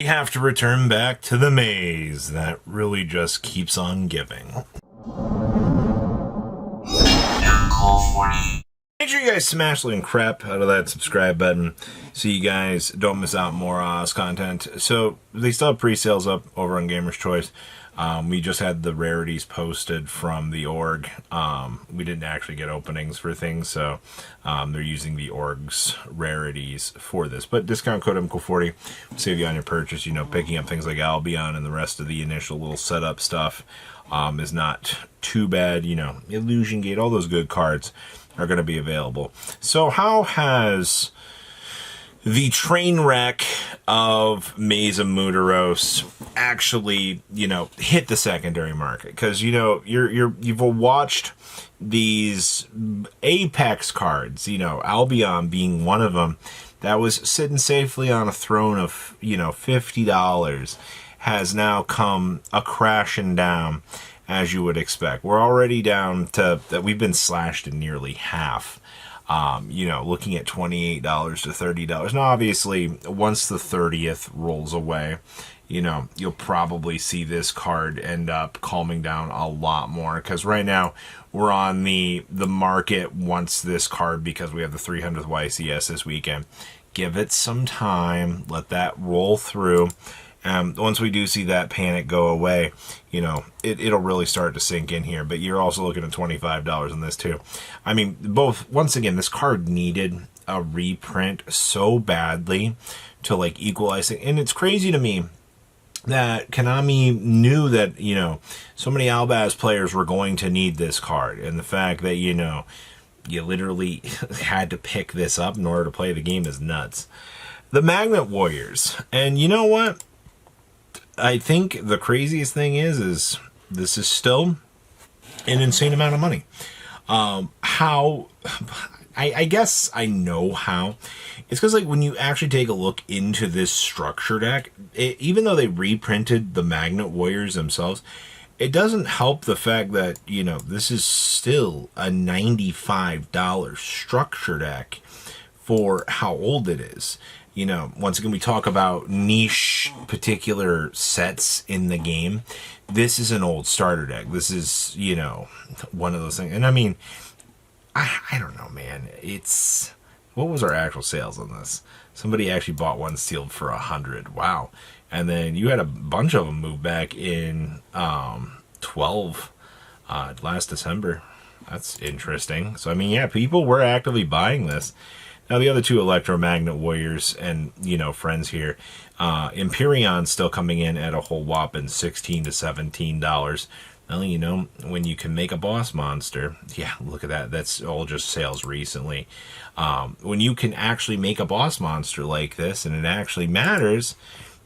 We have to return back to the maze that really just keeps on giving. Make sure you guys smash the crap out of that subscribe button so you guys don't miss out more content. So they still have pre-sales up over on Gamer's Choice. We just had the rarities posted from the org. We didn't actually get openings for things, so they're using the org's rarities for this. But discount code MCO40 will save you on your purchase. You know, picking up things like Albion and the rest of the initial little setup stuff is not too bad. You know, Illusion Gate, all those good cards are going to be available. So how has the train wreck of Maze of Muertos actually, you know, hit the secondary market? Because, you know, you've watched these Apex cards, you know, Albion being one of them, that was sitting safely on a throne of, you know, $50, has now come a crashing down, as you would expect. We're already down to that. We've been slashed in nearly half. You know, looking at $28 to $30. Now, obviously, once the 30th rolls away, you know, you'll probably see this card end up calming down a lot more. Because right now, we're on the market once this card, because we have the 300th YCS this weekend. Give it some time. Let that roll through. Once we do see that panic go away, you know, it'll really start to sink in here. But you're also looking at $25 on this too. I mean, both, once again, this card needed a reprint so badly to like equalize it. And it's crazy to me that Konami knew that, you know, so many Albaz players were going to need this card. And the fact that, you know, you literally had to pick this up in order to play the game is nuts. The Magnet Warriors. And you know what? I think the craziest thing is this is still an insane amount of money. How, I guess I know how. It's because, like, when you actually take a look into this structure deck, even though they reprinted the Magnet Warriors themselves, it doesn't help the fact that, you know, this is still a $95 structure deck for how old it is. You know, once again, we talk about niche particular sets in the game. This is an old starter deck. This is, you know, one of those things. And I mean, I don't know, man. It's, what was our actual sales on this? Somebody actually bought one sealed for $100. Wow. And then you had a bunch of them move back in 12 last December. That's interesting. So, I mean, yeah, people were actively buying this. Now, the other two Electromagnet Warriors and, you know, friends here, Emperion's still coming in at a whole whopping $16 to $17. Well, you know, when you can make a boss monster, yeah, look at that. That's all just sales recently. When you can actually make a boss monster like this and it actually matters,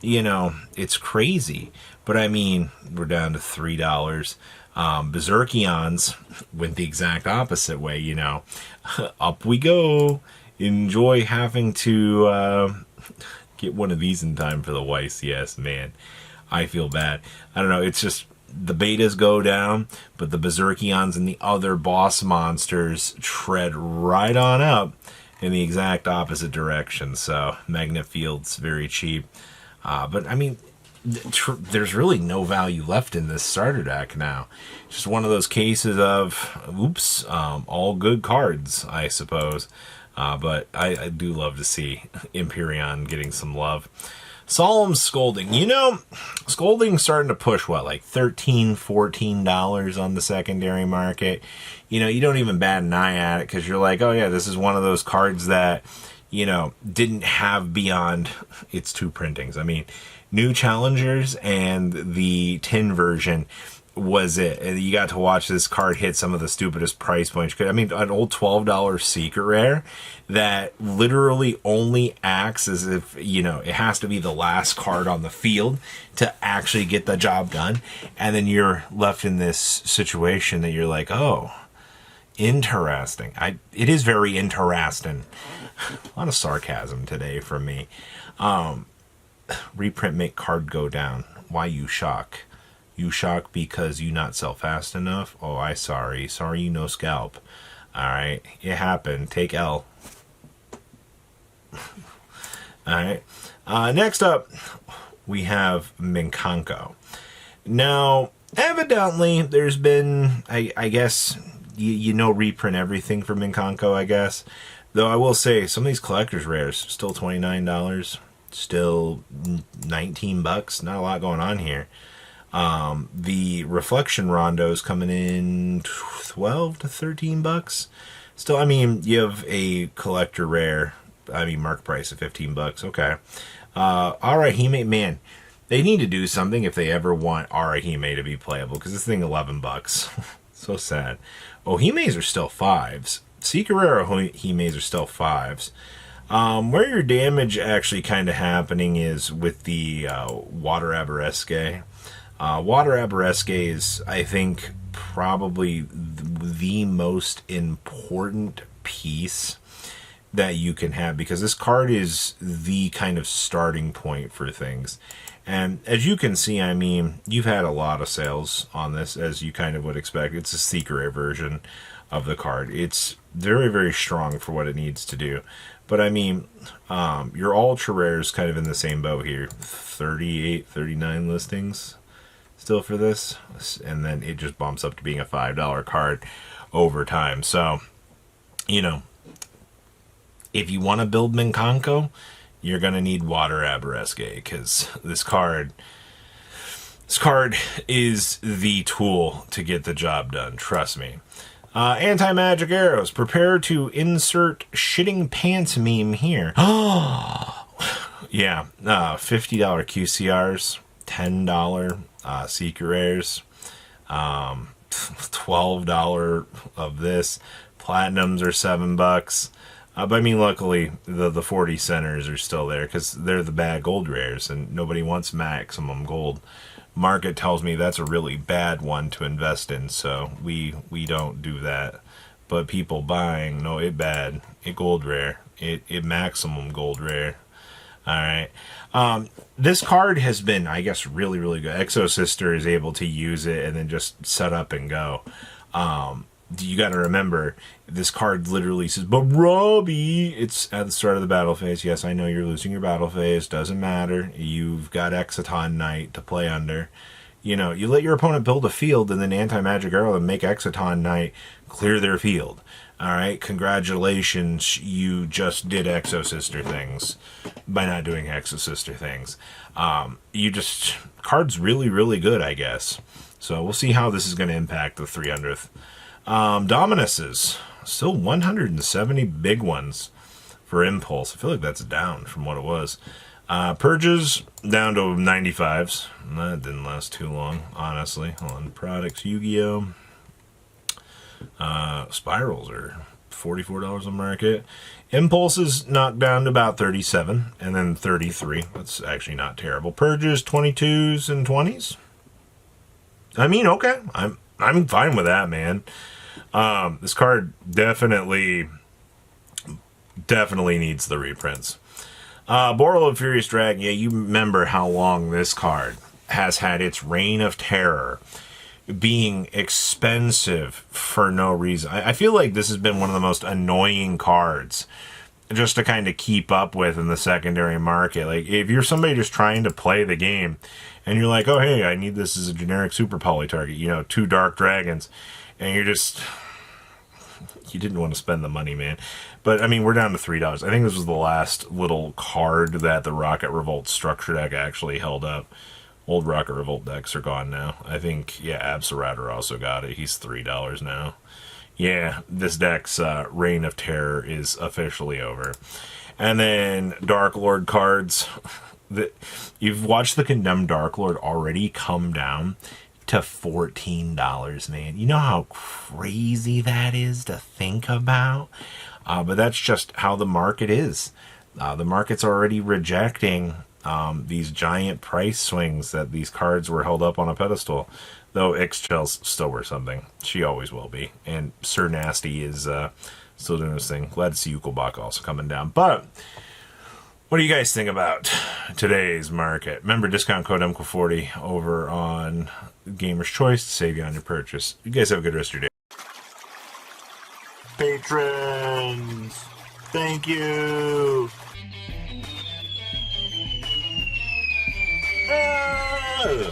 you know, it's crazy. But, I mean, we're down to $3. Berserkions went the exact opposite way, you know. Up we go. Enjoy having to get one of these in time for the YCS, man. I feel bad. I don't know, it's just the betas go down, but the Berserkions and the other boss monsters tread right on up in the exact opposite direction. So, Magnet Field's very cheap. But, I mean, there's really no value left in this starter deck now. Just one of those cases of, oops, all good cards, I suppose. But I do love to see Empyreon getting some love. Solemn Scolding. You know, Scolding's starting to push, what, like $13, $14 on the secondary market. You know, you don't even bat an eye at it because you're like, oh yeah, this is one of those cards that, you know, didn't have beyond its two printings. I mean, New Challengers and the tin version was it. And you got to watch this card hit some of the stupidest price points. I mean, an old $12 secret rare that literally only acts as if, you know, it has to be the last card on the field to actually get the job done. And then you're left in this situation that you're like, oh, interesting. It is very interesting. A lot of sarcasm today from me. Reprint make card go down. Why you shock? You shock because you not sell fast enough? Oh, I sorry. Sorry you no scalp. Alright, it happened. Take L. Alright. Next up, we have Mikanko. Now, evidently, there's been, I guess, reprint everything for Mikanko, I guess. Though I will say, some of these collector's rares, still $29, still $19, not a lot going on here. The Reflection Rondo's coming in 12 to 13 bucks. Still, I mean, you have a collector rare, mark price of 15 bucks, okay. Arahime, man, they need to do something if they ever want Arahime to be playable, because this thing 11 bucks. So sad. Ohimes are still 5s. Seeker Ohimes are still 5s. Where your damage actually kind of happening is with the Water Aberraske. Water Aberraske is, I think, probably the most important piece that you can have, because this card is the kind of starting point for things. And as you can see, I mean, you've had a lot of sales on this, as you kind of would expect. It's a secret version of the card. It's very, very strong for what it needs to do. But I mean, your ultra rare is kind of in the same boat here. 38, 39 listings still for this. And then it just bumps up to being a $5 card over time. So, you know, if you want to build Mikanko, you're going to need Water Aberraske, because this card is the tool to get the job done. Trust me. Anti-magic arrows. Prepare to insert shitting pants meme here. Yeah. $50 QCRs. $10 secret rares. $12 of this. Platinums are $7. But I mean, luckily, the 40 centers are still there, because they're the bad gold rares, and nobody wants maximum gold. Market tells me that's a really bad one to invest in, so we don't do that. But people buying, no, it bad. It gold rare. It maximum gold rare. Alright. This card has been, I guess, really, really good. Exo Sister is able to use it and then just set up and go. You got to remember, this card literally says, but Robbie, it's at the start of the battle phase. Yes, I know you're losing your battle phase. Doesn't matter. You've got Exciton Knight to play under. You know, you let your opponent build a field and then anti-magic arrow and make Exciton Knight clear their field. All right, congratulations, you just did Exo Sister things by not doing Exo Sister things. Card's really, really good, I guess. So we'll see how this is going to impact the 300th. Dominuses, still 170 big ones for Impulse. I feel like that's down from what it was. Purges down to 95s. That didn't last too long, honestly. On products, Yu-Gi-Oh! Spirals are $44 on market. Impulses knocked down to about 37, and then 33. That's actually not terrible. Purges 22s and 20s. I mean, okay, I'm fine with that, man. This card definitely needs the reprints. Borreload Furious Dragon, yeah, you remember how long this card has had its reign of terror, being expensive for no reason. I feel like this has been one of the most annoying cards just to kind of keep up with in the secondary market. Like, if you're somebody just trying to play the game, and you're like, oh, hey, I need this as a generic super poly target, 2 Dark Dragons, and you didn't want to spend the money, man. But, I mean, we're down to $3. I think this was the last little card that the Rocket Revolt structure deck actually held up. Old Rocket Revolt decks are gone now. I think, yeah, Absarator also got it. He's $3 now. Yeah, this deck's reign of terror is officially over. And then Darklord cards. You've watched the Condemned Darklord already come down to $14, man. You know how crazy that is to think about? But that's just how the market is. The market's already rejecting these giant price swings that these cards were held up on a pedestal. Though Ixchel's still worth something. She always will be. And Sir Nasty is still doing his thing. Glad to see Ukelbach also coming down. But what do you guys think about today's market? Remember, discount code MQ40 over on Gamer's Choice to save you on your purchase. You guys have a good rest of your day. Patrons, thank you. Thank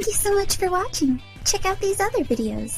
you so much for watching. Check out these other videos.